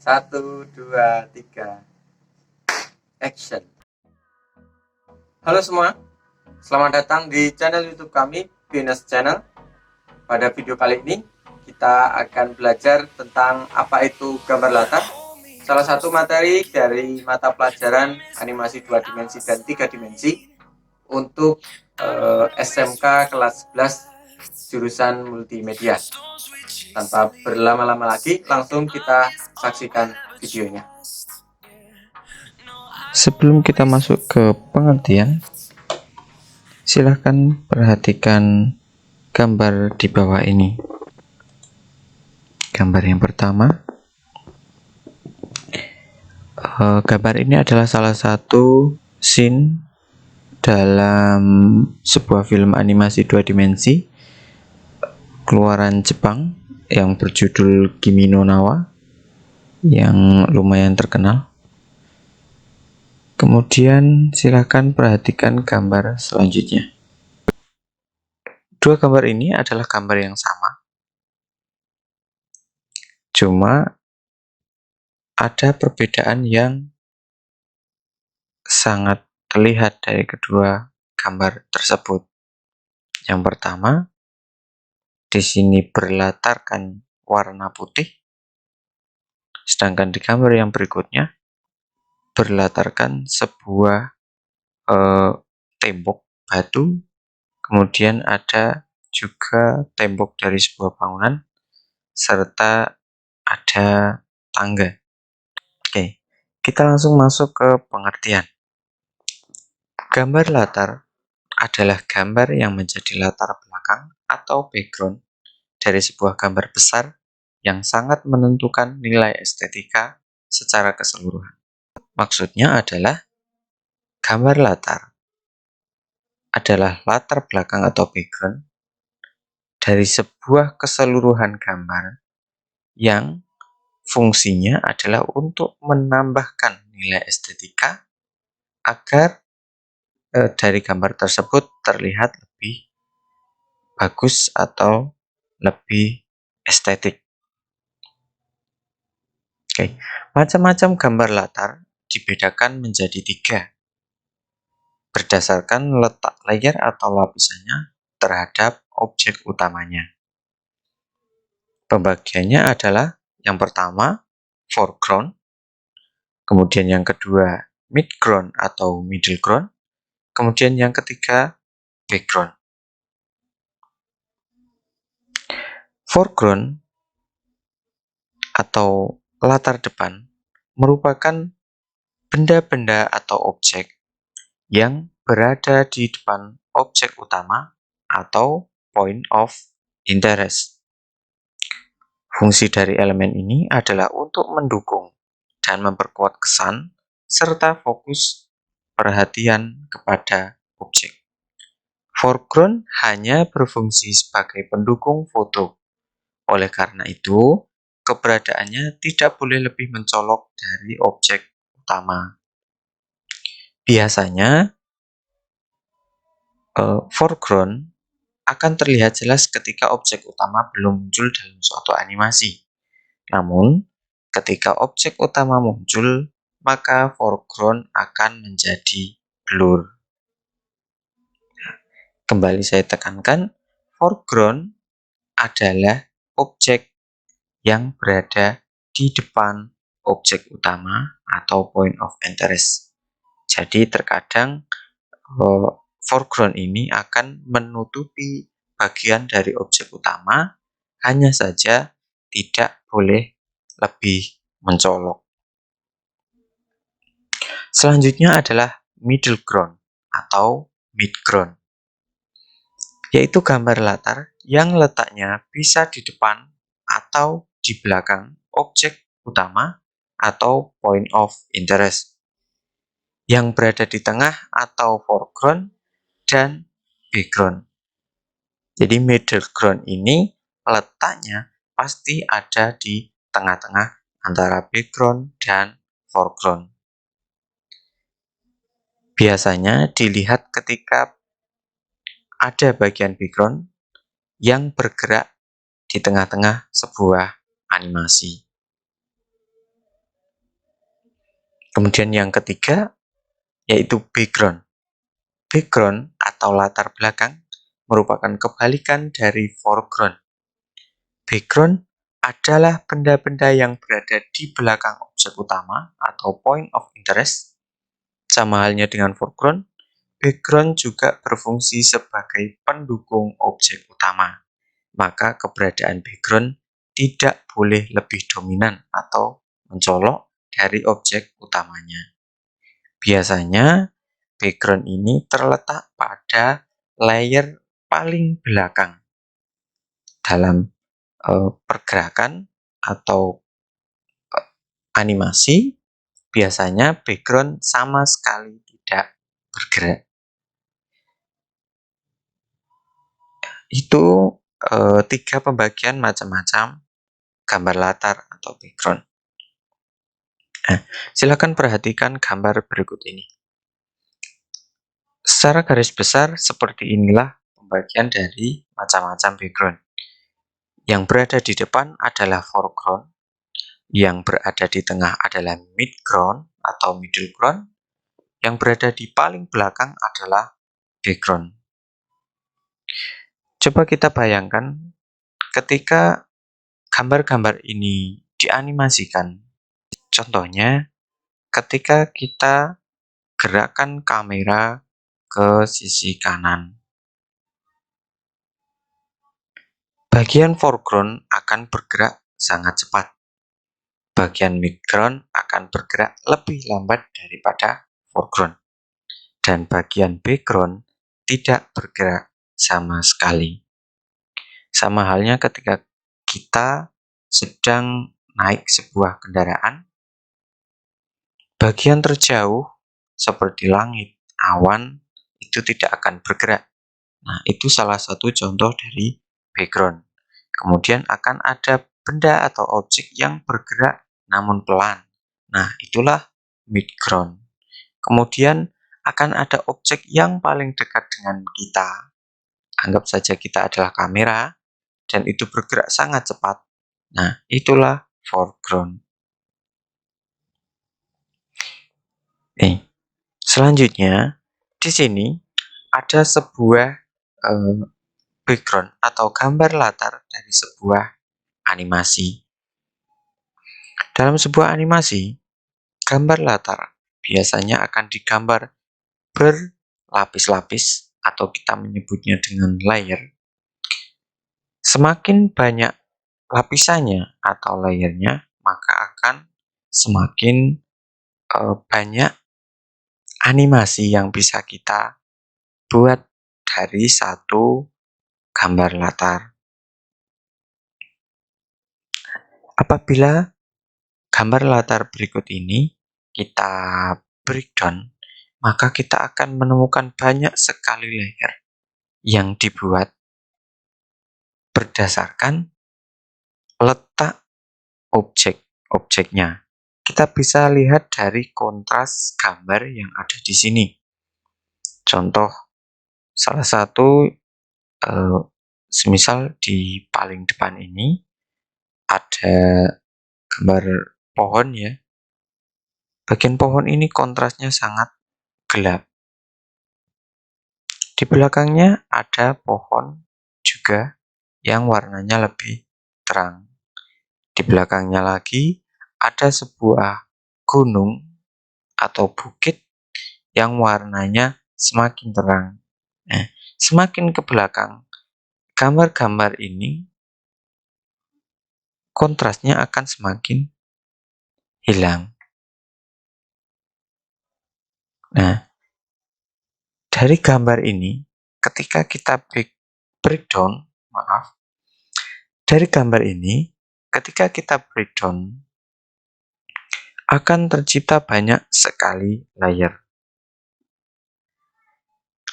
1, 2, 3, action. Halo semua, selamat datang di channel YouTube kami, Venus Channel. Pada video kali ini, kita akan belajar tentang apa itu gambar latar. Salah satu materi dari mata pelajaran animasi 2 dimensi dan 3 dimensi untuk SMK kelas 11 jurusan multimedia. Tanpa berlama-lama lagi, langsung kita saksikan videonya. Sebelum kita masuk ke pengertian, silahkan perhatikan gambar di bawah ini. Gambar yang pertama, gambar ini adalah salah satu scene dalam sebuah film animasi 2 dimensi keluaran Jepang yang berjudul Kimi no Na wa yang lumayan terkenal. Kemudian silahkan perhatikan gambar selanjutnya. Dua gambar ini adalah gambar yang sama, cuma ada perbedaan yang sangat terlihat dari kedua gambar tersebut. Yang pertama, di sini berlatarkan warna putih, sedangkan di gambar yang berikutnya berlatarkan sebuah tembok batu, kemudian ada juga tembok dari sebuah bangunan, serta ada tangga. Oke, kita langsung masuk ke pengertian. Gambar latar adalah gambar yang menjadi latar belakang atau background dari sebuah gambar besar yang sangat menentukan nilai estetika secara keseluruhan. Maksudnya adalah gambar latar adalah latar belakang atau background dari sebuah keseluruhan gambar yang fungsinya adalah untuk menambahkan nilai estetika agar dari gambar tersebut terlihat lebih bagus atau lebih estetik. Oke, macam-macam gambar latar dibedakan menjadi 3 berdasarkan letak layer atau lapisannya terhadap objek utamanya. Pembagiannya adalah yang pertama foreground, kemudian yang kedua midground atau middle ground, kemudian yang ketiga background. Foreground atau latar depan merupakan benda-benda atau objek yang berada di depan objek utama atau point of interest. Fungsi dari elemen ini adalah untuk mendukung dan memperkuat kesan serta fokus perhatian kepada objek. Foreground hanya berfungsi sebagai pendukung foto. Oleh karena itu, keberadaannya tidak boleh lebih mencolok dari objek utama. Biasanya, foreground akan terlihat jelas ketika objek utama belum muncul dalam suatu animasi. Namun, ketika objek utama muncul, maka foreground akan menjadi blur. Kembali saya tekankan, foreground adalah objek yang berada di depan objek utama atau point of interest. Jadi terkadang foreground ini akan menutupi bagian dari objek utama, hanya saja tidak boleh lebih mencolok. Selanjutnya adalah middle ground atau midground, yaitu gambar latar yang letaknya bisa di depan atau di belakang objek utama atau point of interest, yang berada di tengah atau foreground dan background. Jadi middle ground ini letaknya pasti ada di tengah-tengah antara background dan foreground. Biasanya dilihat ketika ada bagian background yang bergerak di tengah-tengah sebuah animasi. Kemudian yang ketiga yaitu background. Background atau latar belakang merupakan kebalikan dari foreground. Background adalah benda-benda yang berada di belakang objek utama atau point of interest. Sama halnya dengan foreground, background juga berfungsi sebagai pendukung objek utama. Maka keberadaan background tidak boleh lebih dominan atau mencolok dari objek utamanya. Biasanya, background ini terletak pada layer paling belakang dalam pergerakan atau animasi. Biasanya background sama sekali tidak bergerak. Itu 3 pembagian macam-macam gambar latar atau background. Nah, silakan perhatikan gambar berikut ini. Secara garis besar, seperti inilah pembagian dari macam-macam background. Yang berada di depan adalah foreground, yang berada di tengah adalah midground atau middle ground, yang berada di paling belakang adalah background. Coba kita bayangkan ketika gambar-gambar ini dianimasikan. Contohnya, ketika kita gerakkan kamera ke sisi kanan. Bagian foreground akan bergerak sangat cepat. Bagian midground akan bergerak lebih lambat daripada foreground. Dan bagian background tidak bergerak sama sekali. Sama halnya ketika kita sedang naik sebuah kendaraan, bagian terjauh seperti langit, awan, itu tidak akan bergerak. Nah, itu salah satu contoh dari background. Kemudian akan ada benda atau objek yang bergerak namun pelan. Nah, itulah midground. Kemudian akan ada objek yang paling dekat dengan kita. Anggap saja kita adalah kamera dan itu bergerak sangat cepat. Nah, itulah foreground. Selanjutnya, di sini ada sebuah background atau gambar latar dari sebuah animasi. Dalam sebuah animasi, gambar latar biasanya akan digambar berlapis-lapis atau kita menyebutnya dengan layer. Semakin banyak lapisannya atau layernya, maka akan semakin banyak animasi yang bisa kita buat dari satu gambar latar. Apabila gambar latar berikut ini kita breakdown, maka kita akan menemukan banyak sekali layer yang dibuat berdasarkan letak objek-objeknya. Kita bisa lihat dari kontras gambar yang ada di sini. Contoh, salah satu semisal di paling depan ini ada gambar pohon ya. Bagian pohon ini kontrasnya sangat gelap. Di belakangnya ada pohon juga yang warnanya lebih terang. Di belakangnya lagi ada sebuah gunung atau bukit yang warnanya semakin terang. Nah, semakin ke belakang, gambar-gambar ini kontrasnya akan semakin hilang. Nah, dari gambar ini, ketika kita breakdown, dari gambar ini, ketika kita breakdown, akan tercipta banyak sekali layer.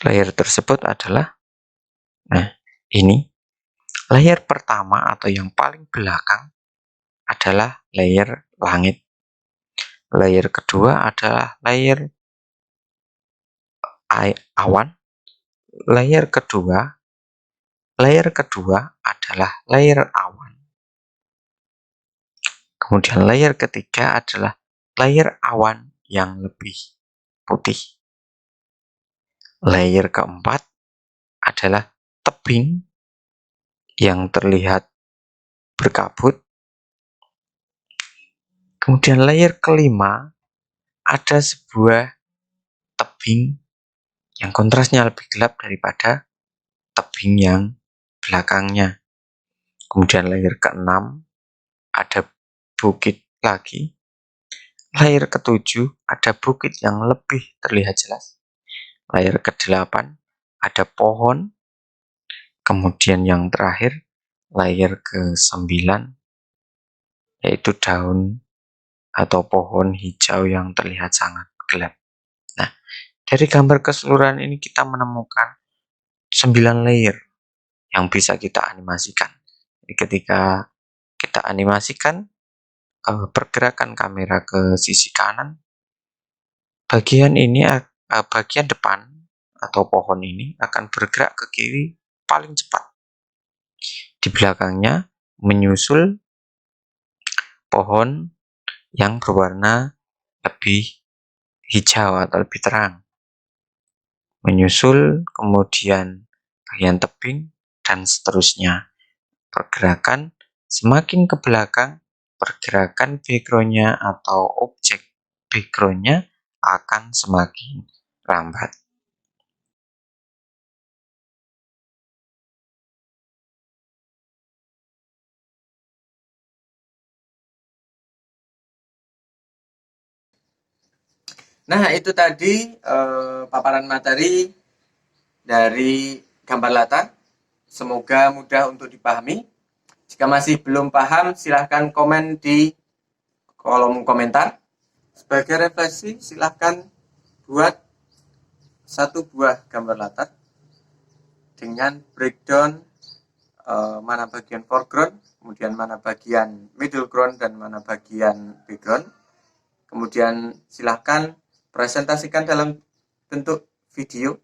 Layer tersebut adalah, ini. Layer pertama atau yang paling belakang adalah layer langit. Layer kedua adalah layer awan. Layer kedua adalah layer awan. Kemudian layer ketiga adalah layer awan yang lebih putih. Layer keempat adalah tebing yang terlihat berkabut. Kemudian layer kelima ada sebuah tebing yang kontrasnya lebih gelap daripada tebing yang belakangnya. Kemudian layer keenam ada bukit lagi. Layer ketujuh ada bukit yang lebih terlihat jelas. Layer kedelapan ada pohon. Kemudian yang terakhir layer ke-9 yaitu daun atau pohon hijau yang terlihat sangat gelap. Nah, dari gambar keseluruhan ini kita menemukan 9 layer yang bisa kita animasikan. Jadi ketika kita animasikan pergerakan kamera ke sisi kanan, bagian depan atau pohon ini akan bergerak ke kiri paling cepat. Di belakangnya menyusul pohon yang berwarna lebih hijau atau lebih terang. Menyusul kemudian bagian tebing dan seterusnya. Pergerakan semakin ke belakang, pergerakan background-nya atau objek background-nya akan semakin lambat. Nah, itu tadi paparan materi dari gambar latar. Semoga mudah untuk dipahami. Jika masih belum paham, silahkan komen di kolom komentar. Sebagai refleksi, silahkan buat satu buah gambar latar dengan breakdown mana bagian foreground, kemudian mana bagian middle ground, dan mana bagian background. Kemudian silahkan presentasikan dalam bentuk video.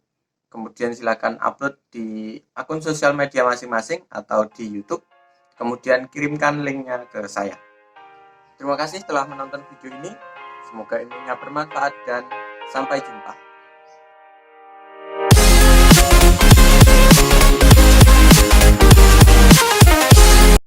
Kemudian silahkan upload di akun sosial media masing-masing atau di YouTube. Kemudian kirimkan linknya ke saya. Terima kasih telah menonton video ini. Semoga ilmunya bermanfaat dan sampai jumpa.